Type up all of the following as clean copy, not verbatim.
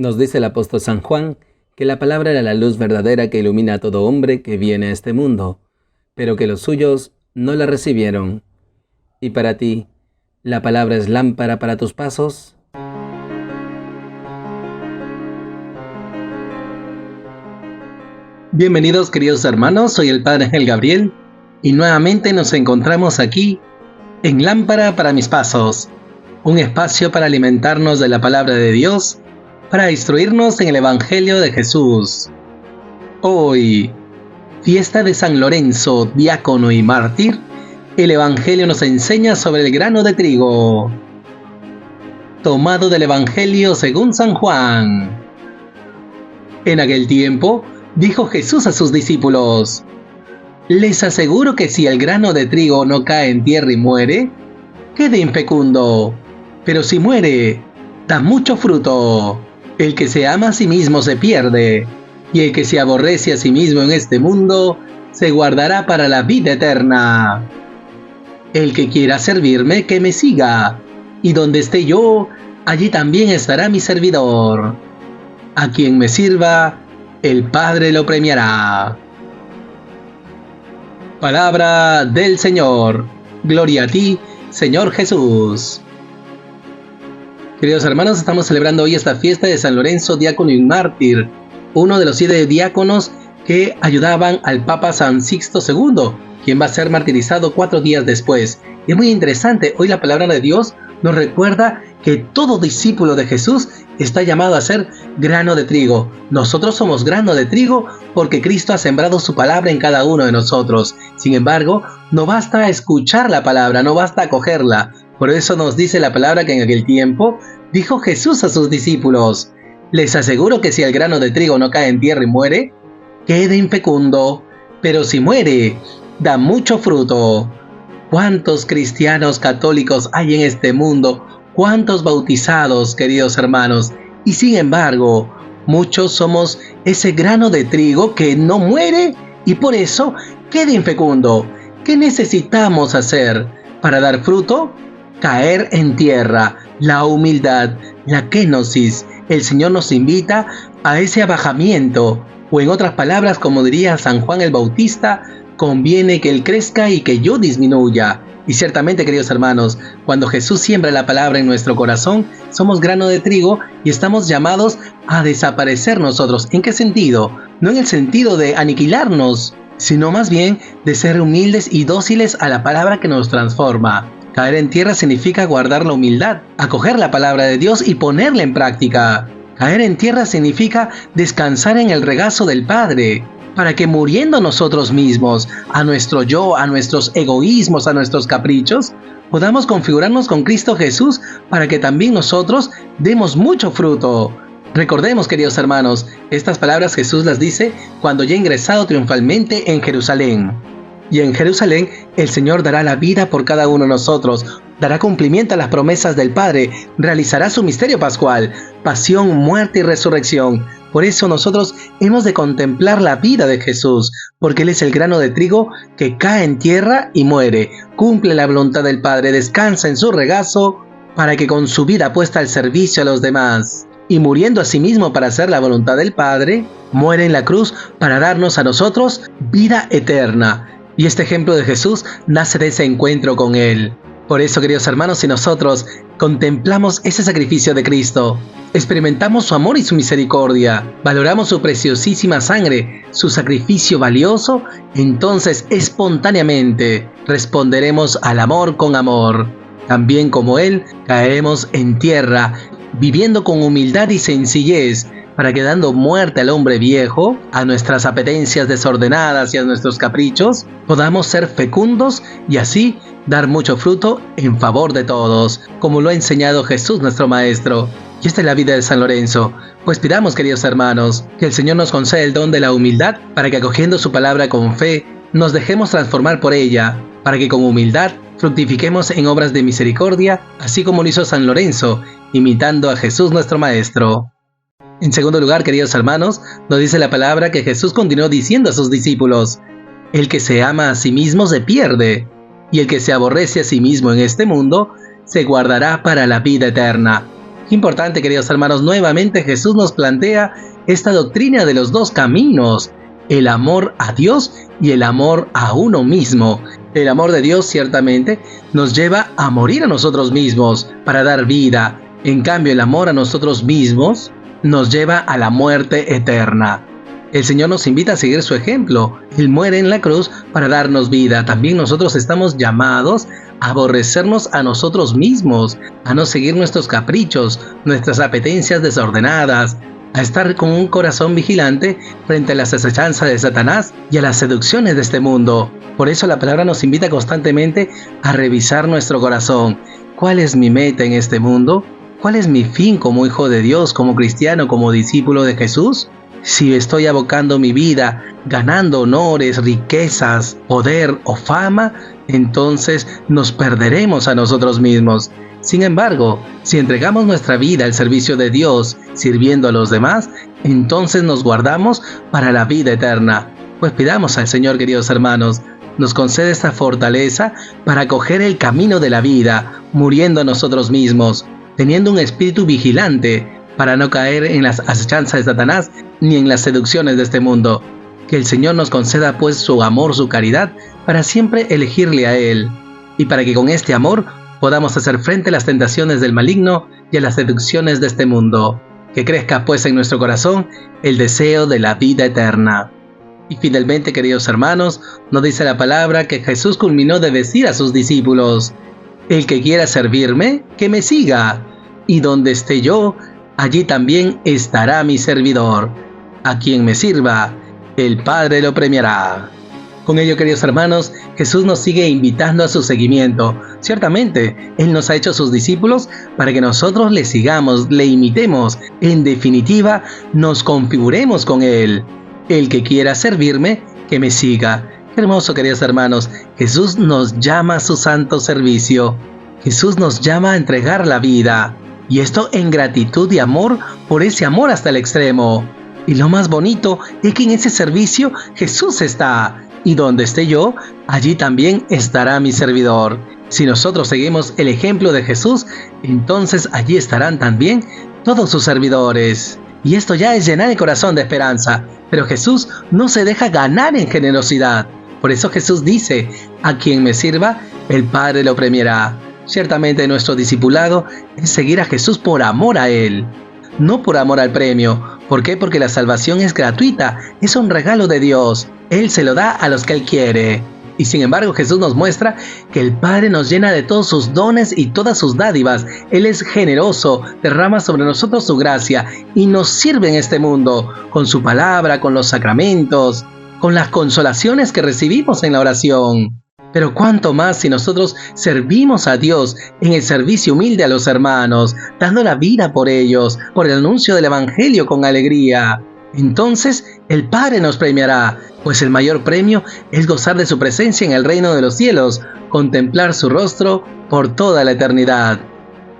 Nos dice el apóstol San Juan que la palabra era la luz verdadera que ilumina a todo hombre que viene a este mundo, pero que los suyos no la recibieron. ¿Y para ti, la palabra es lámpara para tus pasos? Bienvenidos, queridos hermanos, soy el Padre Ángel Gabriel y nuevamente nos encontramos aquí en Lámpara para mis pasos, un espacio para alimentarnos de la palabra de Dios, para instruirnos en el Evangelio de Jesús. Hoy, fiesta de San Lorenzo, diácono y mártir, el Evangelio nos enseña sobre el grano de trigo. Tomado del Evangelio según San Juan. En aquel tiempo, dijo Jesús a sus discípulos: les aseguro que si el grano de trigo no cae en tierra y muere, queda infecundo, pero si muere, da mucho fruto. El que se ama a sí mismo se pierde, y el que se aborrece a sí mismo en este mundo, se guardará para la vida eterna. El que quiera servirme, que me siga, y donde esté yo, allí también estará mi servidor. A quien me sirva, el Padre lo premiará. Palabra del Señor. Gloria a ti, Señor Jesús. Queridos hermanos, estamos celebrando hoy esta fiesta de San Lorenzo, diácono y mártir, uno de los 7 diáconos que ayudaban al Papa San Sixto II, quien va a ser martirizado 4 días después. Y es muy interesante, hoy la palabra de Dios nos recuerda que todo discípulo de Jesús está llamado a ser grano de trigo. Nosotros somos grano de trigo porque Cristo ha sembrado su palabra en cada uno de nosotros. Sin embargo, no basta escuchar la palabra, no basta acogerla. Por eso nos dice la palabra que en aquel tiempo dijo Jesús a sus discípulos: les aseguro que si el grano de trigo no cae en tierra y muere, queda infecundo, pero si muere, da mucho fruto. ¿Cuántos cristianos católicos hay en este mundo? ¿Cuántos bautizados, queridos hermanos? Y sin embargo, muchos somos ese grano de trigo que no muere y por eso queda infecundo. ¿Qué necesitamos hacer para dar fruto? Caer en tierra, la humildad, la kenosis. El Señor nos invita a ese abajamiento, o en otras palabras, como diría San Juan el Bautista, conviene que Él crezca y que yo disminuya. Y ciertamente, queridos hermanos, cuando Jesús siembra la palabra en nuestro corazón, somos grano de trigo y estamos llamados a desaparecer nosotros. ¿En qué sentido? No en el sentido de aniquilarnos, sino más bien de ser humildes y dóciles a la palabra que nos transforma. Caer en tierra significa guardar la humildad, acoger la palabra de Dios y ponerla en práctica. Caer en tierra significa descansar en el regazo del Padre, para que muriendo nosotros mismos, a nuestro yo, a nuestros egoísmos, a nuestros caprichos, podamos configurarnos con Cristo Jesús para que también nosotros demos mucho fruto. Recordemos, queridos hermanos, estas palabras Jesús las dice cuando ya ha ingresado triunfalmente en Jerusalén. Y en Jerusalén el Señor dará la vida por cada uno de nosotros, dará cumplimiento a las promesas del Padre, realizará su misterio pascual, pasión, muerte y resurrección. Por eso nosotros hemos de contemplar la vida de Jesús, porque Él es el grano de trigo que cae en tierra y muere, cumple la voluntad del Padre, descansa en su regazo, para que con su vida puesta al servicio a los demás, y muriendo a sí mismo para hacer la voluntad del Padre, muere en la cruz para darnos a nosotros vida eterna. Y este ejemplo de Jesús nace de ese encuentro con Él. Por eso, queridos hermanos, si nosotros contemplamos ese sacrificio de Cristo, experimentamos su amor y su misericordia, valoramos su preciosísima sangre, su sacrificio valioso, entonces espontáneamente responderemos al amor con amor. También como Él, caeremos en tierra, viviendo con humildad y sencillez, para que dando muerte al hombre viejo, a nuestras apetencias desordenadas y a nuestros caprichos, podamos ser fecundos y así dar mucho fruto en favor de todos, como lo ha enseñado Jesús nuestro Maestro. Y esta es la vida de San Lorenzo. Pues pidamos, queridos hermanos, que el Señor nos conceda el don de la humildad para que acogiendo su palabra con fe, nos dejemos transformar por ella, para que con humildad fructifiquemos en obras de misericordia, así como lo hizo San Lorenzo, imitando a Jesús nuestro Maestro. En segundo lugar, queridos hermanos, nos dice la palabra que Jesús continuó diciendo a sus discípulos: el que se ama a sí mismo se pierde, y el que se aborrece a sí mismo en este mundo, se guardará para la vida eterna. Qué importante, queridos hermanos, nuevamente Jesús nos plantea esta doctrina de los dos caminos, el amor a Dios y el amor a uno mismo. El amor de Dios ciertamente nos lleva a morir a nosotros mismos para dar vida. En cambio, el amor a nosotros mismos nos lleva a la muerte eterna. El Señor nos invita a seguir su ejemplo. Él muere en la cruz para darnos vida. También nosotros estamos llamados a aborrecernos a nosotros mismos, a no seguir nuestros caprichos, nuestras apetencias desordenadas, a estar con un corazón vigilante frente a las acechanzas de Satanás y a las seducciones de este mundo. Por eso la palabra nos invita constantemente a revisar nuestro corazón. ¿Cuál es mi meta en este mundo? ¿Cuál es mi fin como hijo de Dios, como cristiano, como discípulo de Jesús? Si estoy abocando mi vida, ganando honores, riquezas, poder o fama, entonces nos perderemos a nosotros mismos. Sin embargo, si entregamos nuestra vida al servicio de Dios, sirviendo a los demás, entonces nos guardamos para la vida eterna. Pues pidamos al Señor, queridos hermanos, nos concede esta fortaleza para coger el camino de la vida, muriendo a nosotros mismos, teniendo un espíritu vigilante para no caer en las acechanzas de Satanás ni en las seducciones de este mundo. Que el Señor nos conceda pues su amor, su caridad, para siempre elegirle a Él, y para que con este amor podamos hacer frente a las tentaciones del maligno y a las seducciones de este mundo. Que crezca pues en nuestro corazón el deseo de la vida eterna. Y finalmente, queridos hermanos, nos dice la palabra que Jesús culminó de decir a sus discípulos: el que quiera servirme, que me siga, y donde esté yo, allí también estará mi servidor. A quien me sirva, el Padre lo premiará. Con ello, queridos hermanos, Jesús nos sigue invitando a su seguimiento. Ciertamente, Él nos ha hecho sus discípulos para que nosotros le sigamos, le imitemos. En definitiva, nos configuremos con Él. El que quiera servirme, que me siga. Qué hermoso, queridos hermanos. Jesús nos llama a su santo servicio. Jesús nos llama a entregar la vida. Y esto en gratitud y amor por ese amor hasta el extremo. Y lo más bonito es que en ese servicio Jesús está. Y donde esté yo, allí también estará mi servidor. Si nosotros seguimos el ejemplo de Jesús, entonces allí estarán también todos sus servidores. Y esto ya es llenar el corazón de esperanza. Pero Jesús no se deja ganar en generosidad. Por eso Jesús dice: a quien me sirva, el Padre lo premiará. Ciertamente nuestro discipulado es seguir a Jesús por amor a Él, no por amor al premio. ¿Por qué? Porque la salvación es gratuita, es un regalo de Dios. Él se lo da a los que Él quiere. Y sin embargo, Jesús nos muestra que el Padre nos llena de todos sus dones y todas sus dádivas. Él es generoso, derrama sobre nosotros su gracia y nos sirve en este mundo, con su palabra, con los sacramentos, con las consolaciones que recibimos en la oración. Pero cuánto más si nosotros servimos a Dios en el servicio humilde a los hermanos, dando la vida por ellos, por el anuncio del Evangelio con alegría. Entonces el Padre nos premiará, pues el mayor premio es gozar de su presencia en el reino de los cielos, contemplar su rostro por toda la eternidad.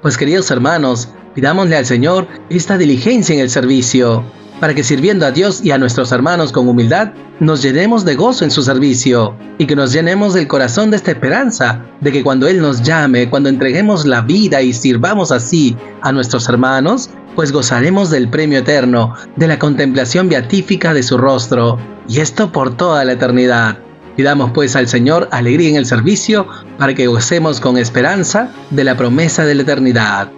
Pues queridos hermanos, pidámosle al Señor esta diligencia en el servicio, para que sirviendo a Dios y a nuestros hermanos con humildad, nos llenemos de gozo en su servicio, y que nos llenemos del corazón de esta esperanza, de que cuando Él nos llame, cuando entreguemos la vida y sirvamos así a nuestros hermanos, pues gozaremos del premio eterno, de la contemplación beatífica de su rostro, y esto por toda la eternidad. Pidamos pues al Señor alegría en el servicio, para que gocemos con esperanza de la promesa de la eternidad.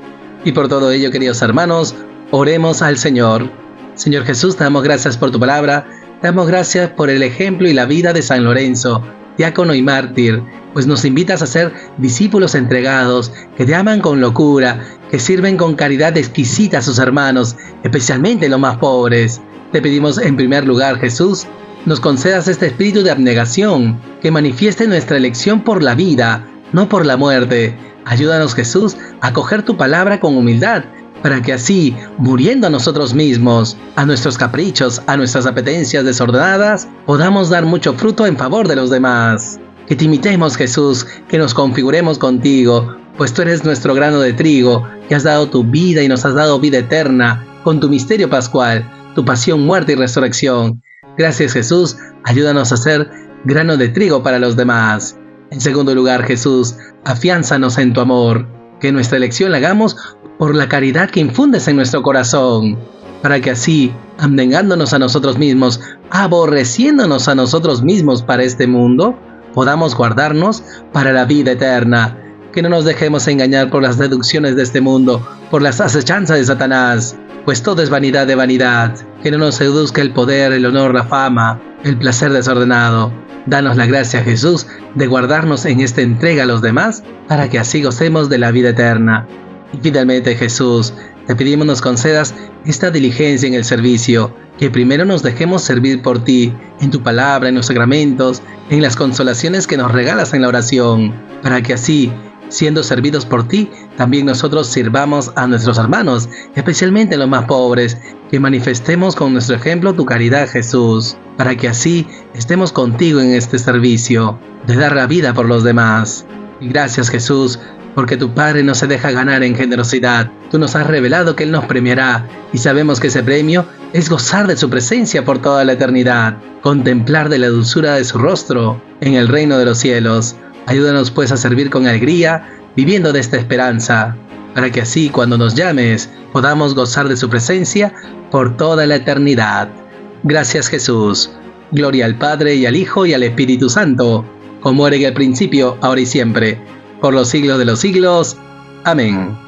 Y por todo ello, queridos hermanos, oremos al Señor. Señor Jesús, te damos gracias por tu palabra, te damos gracias por el ejemplo y la vida de San Lorenzo, diácono y mártir, pues nos invitas a ser discípulos entregados, que te aman con locura, que sirven con caridad exquisita a sus hermanos, especialmente los más pobres. Te pedimos en primer lugar, Jesús, nos concedas este espíritu de abnegación, que manifieste nuestra elección por la vida, no por la muerte. Ayúdanos, Jesús, a acoger tu palabra con humildad, para que así, muriendo a nosotros mismos, a nuestros caprichos, a nuestras apetencias desordenadas, podamos dar mucho fruto en favor de los demás. Que te imitemos, Jesús, que nos configuremos contigo, pues tú eres nuestro grano de trigo, que has dado tu vida y nos has dado vida eterna, con tu misterio pascual, tu pasión, muerte y resurrección. Gracias, Jesús, ayúdanos a ser grano de trigo para los demás. En segundo lugar, Jesús, afiánzanos en tu amor, que nuestra elección la hagamos por la caridad que infundes en nuestro corazón, para que así, abnegándonos a nosotros mismos, aborreciéndonos a nosotros mismos para este mundo, podamos guardarnos para la vida eterna. Que no nos dejemos engañar por las seducciones de este mundo, por las acechanzas de Satanás, pues todo es vanidad de vanidad. Que no nos seduzca el poder, el honor, la fama, el placer desordenado. Danos la gracia, Jesús, de guardarnos en esta entrega a los demás, para que así gocemos de la vida eterna. Y finalmente, Jesús, te pedimos nos concedas esta diligencia en el servicio, que primero nos dejemos servir por ti, en tu palabra, en los sacramentos, en las consolaciones que nos regalas en la oración, para que así, siendo servidos por ti, también nosotros sirvamos a nuestros hermanos, especialmente los más pobres, que manifestemos con nuestro ejemplo tu caridad, Jesús, para que así estemos contigo en este servicio, de dar la vida por los demás. Y gracias, Jesús, porque tu Padre no se deja ganar en generosidad. Tú nos has revelado que Él nos premiará, y sabemos que ese premio es gozar de su presencia por toda la eternidad, contemplar de la dulzura de su rostro en el reino de los cielos. Ayúdanos pues a servir con alegría, viviendo de esta esperanza, para que así cuando nos llames podamos gozar de su presencia por toda la eternidad. Gracias, Jesús. Gloria al Padre y al Hijo y al Espíritu Santo, como era en el principio, ahora y siempre, por los siglos de los siglos. Amén.